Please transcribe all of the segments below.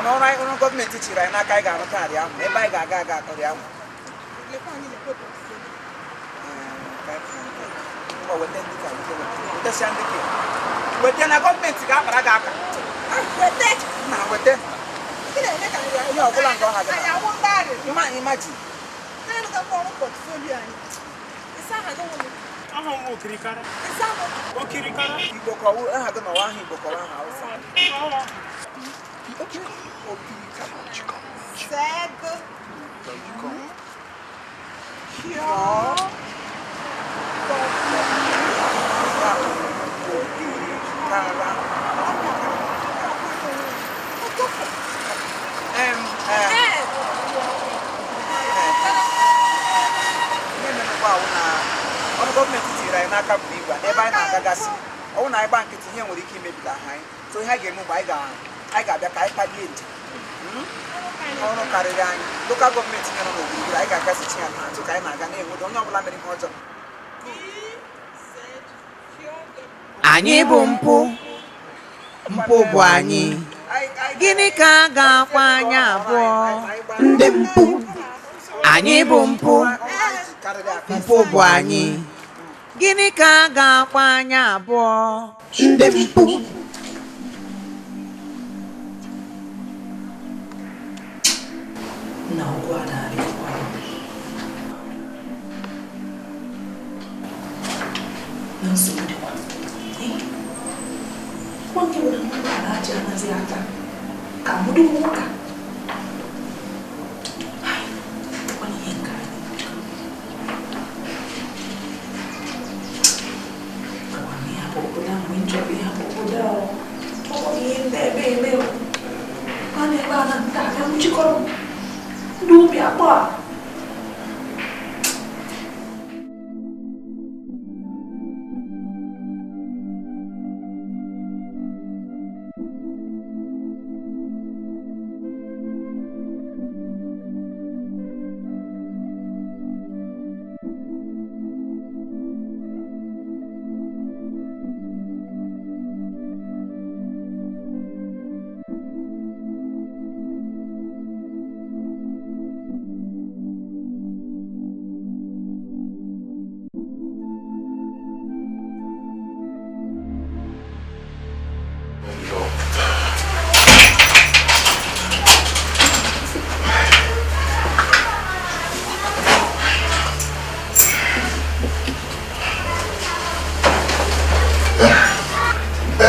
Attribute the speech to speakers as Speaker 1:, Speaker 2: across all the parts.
Speaker 1: Alright, we're government teacher right now. I got a card. Yeah, everybody got yeah. Oh, with the Shandiki. But then I got meant to go, but I got that. Now, with them. You know, I won't buy it. You might imagine. I don't have a portfolio. It's not a woman. Kirikara. It's not a Kirikara. You go, I don't know why he booked around house. Okay. Cego. So I get moved by I got the iPad. Local government I got to kind of don't know what
Speaker 2: Anyị bụ mpụ bụ anyị. Gịnị ka a ga-akwa anyị abụọ? Ndị mpụ. Anyị bụ mpụ bụ anyị. Gịnị ka a ga-akwa anyị abụọ? Ndị mpụ.
Speaker 3: Não guardare não sou de quando eu não guardar de anasiata kamu do muka ai quando yenga kawani hapo kuna mwinjo hapo dao to yende bebe ane bana ndaka mchikoro Dubi apa?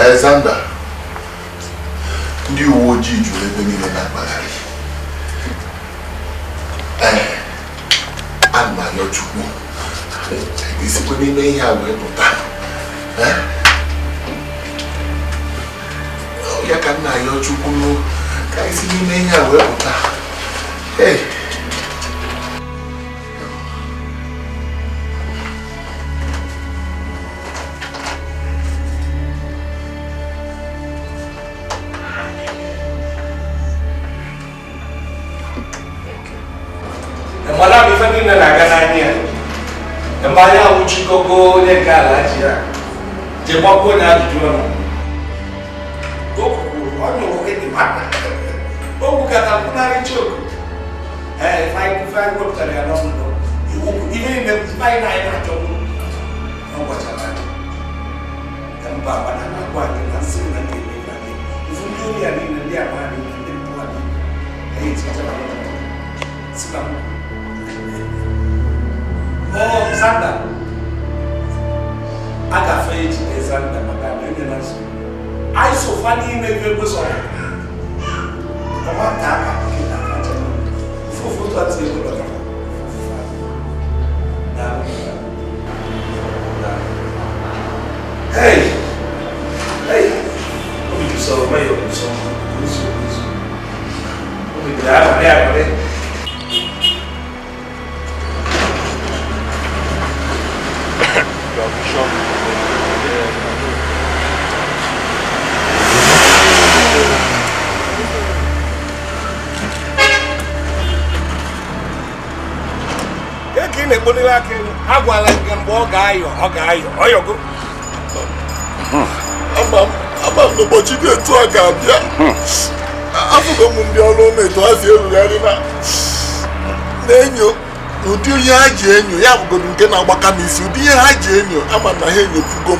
Speaker 4: Alexander, ndị uwe ojii juru ebe niile na-akpagharị. Ana m arịọ Chukwu isikwa n'ime ihe a wee pụta. Ya ka m na-arịọ Chukwu ka isi n'ime ihe a wee pụta.
Speaker 5: Malah bisa ni nak gananya. Kembali uji koko dia kalah dia. Jepang pun ada jual. Koko, orang orang ni mana? Koko kata pun ada cukup. Fai work tadi ada orang tu. Even the fai naik macam tu. Nampak macam ni. Nampak pada nampak nasi nanti ni. Ufung dia ni nanti apa ni nanti buat ni. Macam mana? Sekarang. Oh, Zanda. Aga fez Zanda, magana, ele não. Aí só funny in the paper song. Come on, Taka. For that's it. Hey! Hey! What did you say? Why are you so? What did you have? Agwala gị mgbe ọ ga-ayọ go
Speaker 4: ama m n'ụbọchị dị etu a ga-abịa afụgo m ndị ọrụ etu ha si erugharị na-enyo ụdị ihe ha ji enyo ya bụgodu nke na-agbaka n'isi ụdị ihe ha ji enyo ama na ha enyopugo m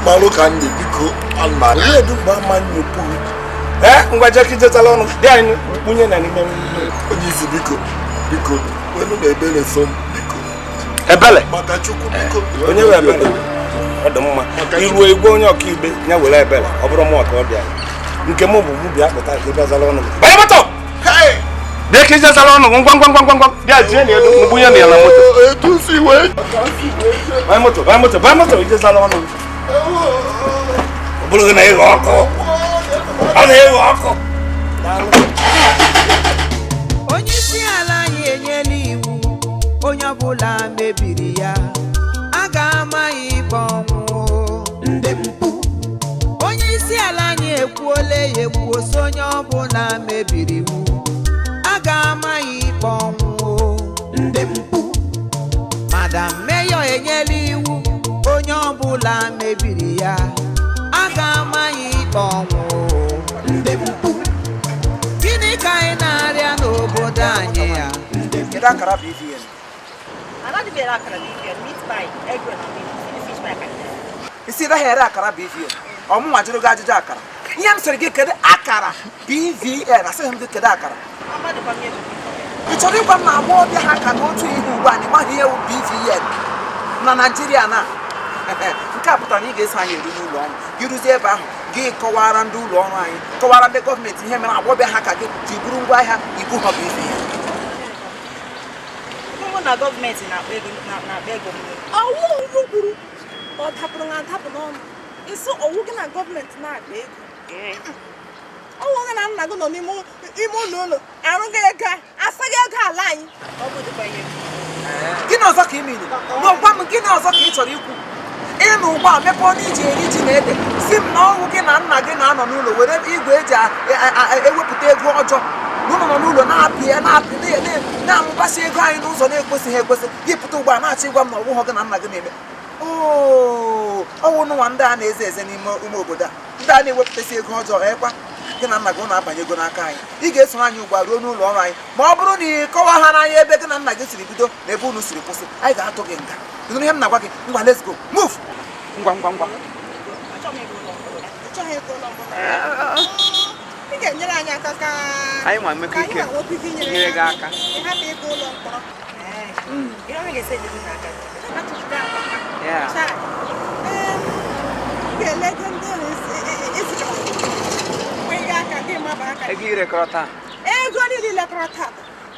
Speaker 4: marụ ka nne biko anụmanụ ihe dị mgbe ama nyopu
Speaker 5: ngwa jekijetala ọnụ dị anyị kpunye na n'ime
Speaker 4: onye isi biko wenu na ebere so m
Speaker 5: ebele
Speaker 4: maka Chukwu biko
Speaker 5: onye wee ebele ọ dị mma iruo igwe onye ọkaikpe ya were ebele ọ bụrụ mụ ka ọ bịa nke mụ bụ mụ bịa pụta ka ịbịa zara ọnụ banye moto bịa ka ije zara ọnụ ngwa bịa jie na elu mgbunye na ya na moto banye moto ije zara ọnụ ọ bụrụ na ịghọ ọkụ ọ na-ịghọ ọkụ
Speaker 2: onye isi ala anyị enyela iwu onye ọbụla mebiri ya a ga-ama ya ikpe ọnwụ ndị mpụ onye isi ala anyị ekwuola ya ekwuo so onye ọbụla mebiri iwu a ga-ama ya ikpe ọnwụ ndị mpụ madam mayor enyela iwu onye ọbụla mebiri ya a ga-ama ya ikpe ọnwụ ndị mpụ gịnị ka anyị na-arịa n'obodo anyị ya
Speaker 1: Kedu akara BVN?
Speaker 6: Another day akara BVN, meat pie, egg and fish pie.
Speaker 1: Isi da here akara BVN. Ọmụnwa jụrụ gị ajụjụ akara. Ihe m sịrị gị kedu akara BVN? Asịghị m gị kedu akara. Ị chọrọ ịgwa m na agbọghọbịa ha ka n'otu ihe ugbu a na ịmaghị ihe BVN na Naịjirịa na nke a pụtara na ị ga-eso anyị eru n'ụlọ ọrụ gị rụzie ebe ahụ gị kọwara ndị ụlọ ọrụ anyị kọwara ndị gọọmenti ihe mere agbọghọbịa ha ka gị ji buru ngwa ahịa ibu ha BVN.
Speaker 6: Na gọọmenti na-akpa ego
Speaker 3: ọwụ unu kwuru ọ dapụrụ na adapụ n'ọnụ isi ọwụ gị na gọọmenti na-akpa ego ọwụ gị na nna gị nọ n'ime ụlọ arụghị ego asaghị ego ala anyị
Speaker 1: Gịnị ọzọ ka ime n'ụgwa m gịnị ọzọ ka ị chọrọ ikwu ịnụ ụgbọ a mepe ọnụ iji eri ji na ede si m na ọnwụ gị na nna gị na-anọ n'ụlọ were igwe eji ewepụta ego ọjọọ n'ụlọ nọ n'ụlọ na-apị na-amụbasị ego anyị n'ụzọ na-ekwesịghị ekwesị gị pụta ugbu a na-achọ ịgwa m na ọgwụghọ gị na nna gị na-eme ọnwụ nụnwa ndị a na-eze eze n'ime ume obodo a ndị a na-ewepụtasị ego ọjọọ ekwa gị na nna gị na-abanye ego n'aka anyị ị ga-esoro anyị ugbu a ruo n'ụlọ ọrụ anyị ma ọ bụrụ na ị kọwa ha n'anya ebe gị na nna gị siri bido na ebe unu siri kwụsị anyị ga-atụ gị nga ịnụrụ ihe m na-agwa gị ngwa let's go move ngwa
Speaker 3: ị ga-enyere anyị aka ka
Speaker 2: anyị nwa mmekọ ike nyere gị aka
Speaker 3: ịhapụ ịga ụlọ mkpọrọ ga-elego ndị aka gị maba aka
Speaker 2: ego irekọrọ taa
Speaker 3: ego niile lekọrọ taa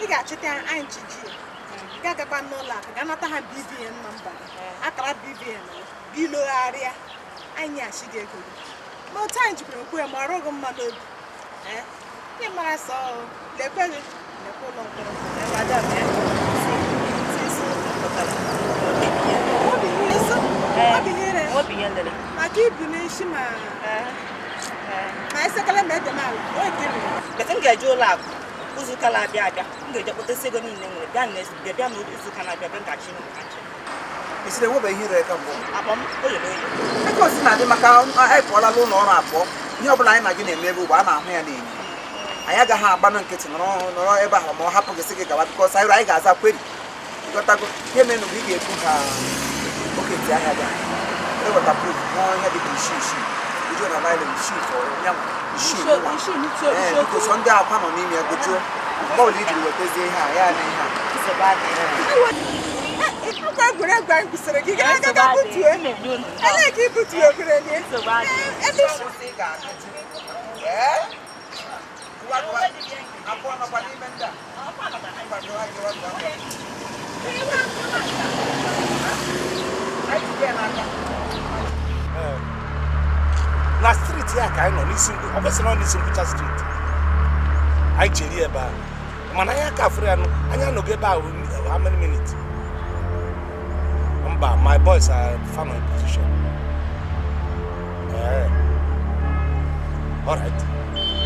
Speaker 3: ị ga-achịta anyị chiji ga-agakwa n'ụlọ akụ ga nata ha BVN nọmba akara BVN gị logharịa anyị achị gị ego gị n'otu anyị jikwara okwu ya ma ọrụ gị mma n'obi ihe mara sọ lekwe gị lekwe ụlọ mkpọrọ maka ibu n'isi ma esekele ma ede n'ala
Speaker 6: m ga-eje ụlọ akụ izu ụka na-abịa abịa m ga-eje kpọtasị ego niile nwere bịa n'izu ụka na-abịa bịa nkachi
Speaker 1: isiri enwebe ihe ire ka mbụ
Speaker 6: akpọ m oye n'oye
Speaker 1: aka osi na-adị maka anyị pụọla n'ụlọ ọrụ abụọ ihe ọ bụla anyị na gị na-eme ebe ugbo a na-ahụ ya n'enyo anyị agaghị agbanụ nkịtị nọrọ ebe ahụ ma ọ hapụ gị sị gị gawa bikọs anyị ga-aza kweri ịghọtago ihe menụ bụ ị ga-ekwu ha oketi ahịa gị eweta proof n'ihe dị ka isii uju na naịlị bikos ndị akwa nọ n'ime ya gojuo mgbe ọbụla ijiri wetazie ihe a ya na ihe a
Speaker 3: Akwa egwuregwu anyị kwụsịrị gị ga butue. Ele ka ibutue ogirenie. Ebe
Speaker 5: na street ya ka anyị nọ n'isi ọ kwesịrị ọ n'isi Nkwụcha street anyị jeri ebe a mana anyị aka afụrụ ya anyị anọghị ebe ahụ how many minutes mba my boys are fan of position all right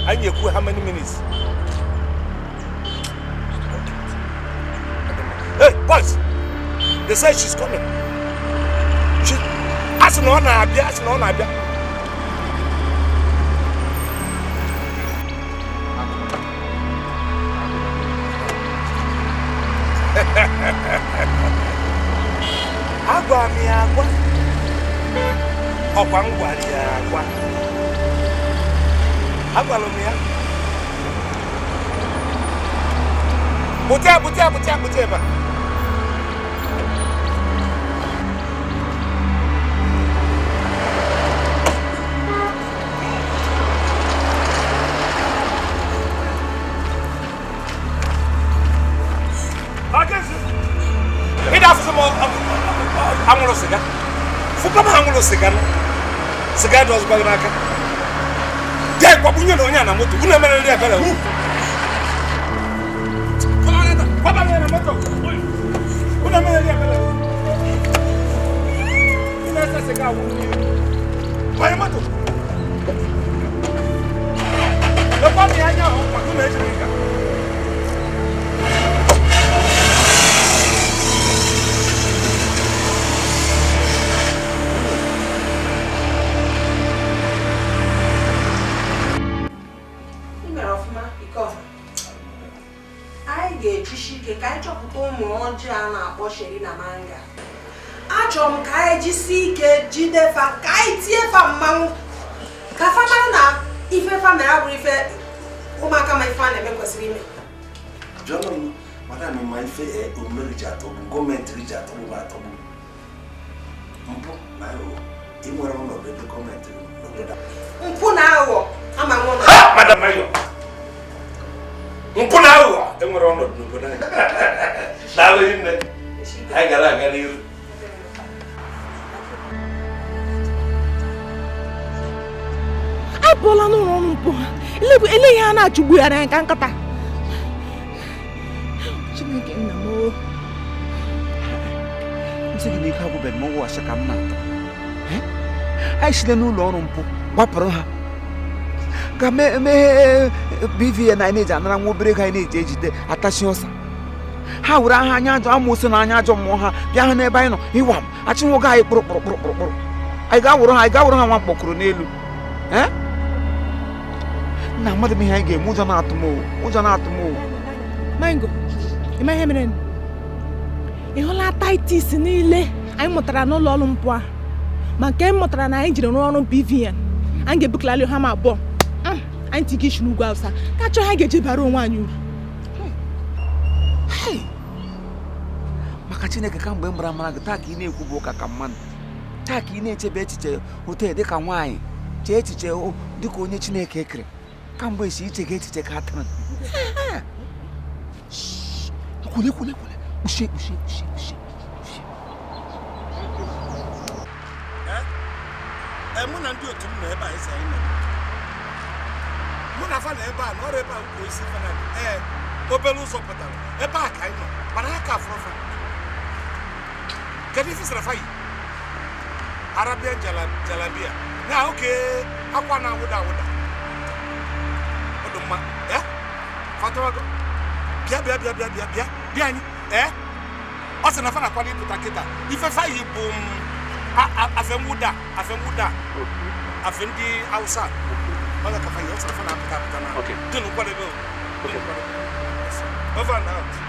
Speaker 5: anyị ekwu how many minutes hey boys they say she's coming asị na ọ na-abịa agwa m ya agwa ọkwa m gwara ya agwa agwara m ya bute ebe Angulo siga. Fuka ma angulo siga no. Siga dos ba na ka. Dai kwa bunyo no nya na moto. Una mere ri abela hu. Kwa ba na moto. Una mere ri abela. Ina sa siga hu. Kwa moto. Lo pa mi anya ho kwa kuna ejika.
Speaker 7: Ka anyị chọpụta ụmụ ọjọọ a na-akpọ sheri na manga. Achọrọ m ka anyị jisi ike jide fa ka anyị tie fa mmanwụ ka fa mara na ife fa mere abụrụ ife ụmụaka ma ife a na-eme kwesịrị ime.
Speaker 5: Jọnọ m madam ma ife omeri ji atọgbu gọọmenti ji atọgbu ma atọgbu mpụ na aghụghọ inwere ọnọdụ ebe gọọmenti n'obodo
Speaker 7: mpụ na aghụghọ ama nwa
Speaker 5: madam Mayo mpụ na aghụghọ enwere ọnọdụ n'obodo anyị daalụ nne anyị gara aga n'iru
Speaker 3: apụọla n'ụlọ ọrụ mpụ ha ele ihe a na-achụgbugharị anyị ka nkata Chineke nna m
Speaker 2: nsị gị n'ike agwụbeghị m ọgwụ asị ka m na-atọ anyị sile n'ụlọ ọrụ mpụ gbapụrụ ha ka mee BVN anyị na-eji anara nwa obere ego anyị na-eji ejide atachi ọsa ha were aha anya ajọ amụsị na anya ajọ mmụọ ha bịa ha n'ebe anyị nọ ịwa m achị nwoke anyị kpụrụ anyị ga-awụrụ ha nwa mkpọkụrụ n'elu nna mmadụ m ihe anyị ga-eme ụjọ na-atụ m
Speaker 3: Mango ịma ihe mere ị hụla taitis niile anyị mụtara n'ụlọ ọrụ mpụ a ma nke m mụtara na anyị jiri rụọ ọrụ BVN anyị ga-ebukalali ha ma abụọ anyị tigi ishi n'ugwu Awụsa ka chọọ ha ga-eji bara onwe anyị uru
Speaker 2: maka Chineke ka mgbe m gbara mara gị taa ka ị na-ekwu bụ ụka ka mmadụ taa ka ị na-echebe echiche otu dịka nwaanyị chee echiche dịka onye Chineke ekere ka mgbe esi iche ga echiche ka atara kwule uche
Speaker 5: mụ na ndị otu m nọ ebe a esi anyị nọ mụ na fa na ebe a na ọrụ ebe a ukwu isi fana obere ụzọ pụtara ebe a ka anyị nọ mana ha ka afụrụ fa kedu ife sara fa yi Arabian jalabia na oke akwa na awụda ọdụ mma fatawago bịa anyị ọ sị na fa na-akwado ịpụta kịta ife fa yi bụ afemwuda afe ndị Hausa ọ ga kafa ya fa na-apụta na dị n'ụkwadebe over and out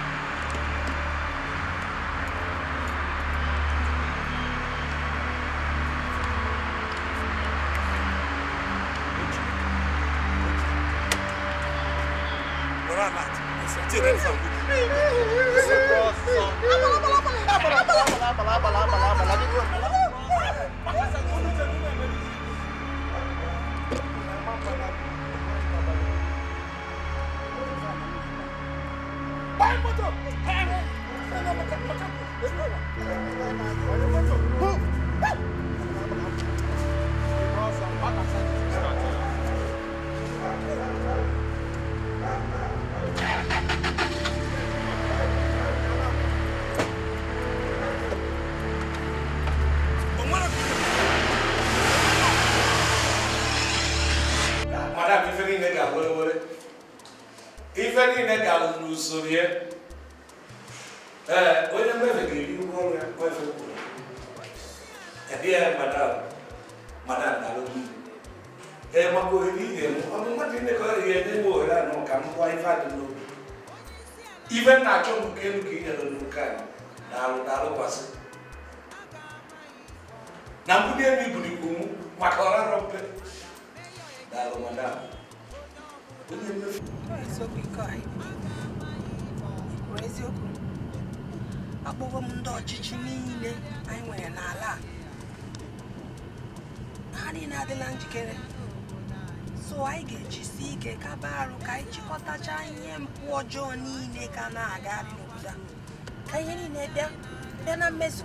Speaker 5: Even na chọrọ nke elu ka ị nyere n'ụka na-alụ kwasị na mbụ elu iburu ikwu mụ maka ọrarọ mpe daalụ madam onye mmefu
Speaker 7: eziokwu akpọgo m ndị ọchịchị niile anyị nwere n'ala a ha niile adịla njikere so anyị ga-ejisi ike kaba arụ ka anyị chịkọtacha ihe mpụ ọjọọ niile ka na-agagharị n'obodo a ka ihe niile bịa na mmezu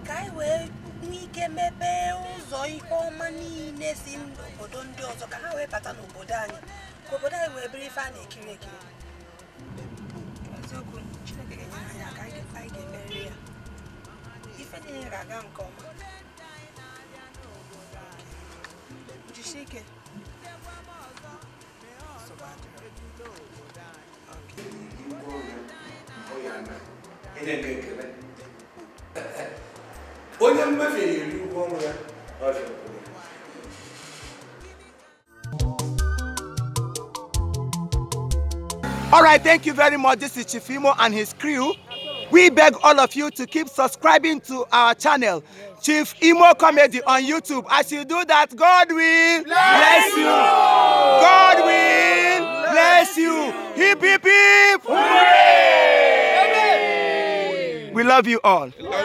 Speaker 7: ka anyị wee nwee ike mepee ụzọ ihe ọma niile si n'obodo ndị ọzọ ka ha wee bata n'obodo anyị ka obodo anyị wee bụrụ ife a na-ekiri ekiri eziokwu Chineke ga-enyere anyị aka anyị ga-emerịrị ya ife niile ga-aga nke ọma jisie ike
Speaker 5: onye mmefu eri ụgwọ ọrụ ya
Speaker 1: All right, thank you very much. This is Chief Imo and his crew. We beg all of you to keep subscribing to our channel, Chief Imo Comedy on YouTube. As you do that, God will bless you. God will bless you. Hip, hip, hip. Hooray! We love you all.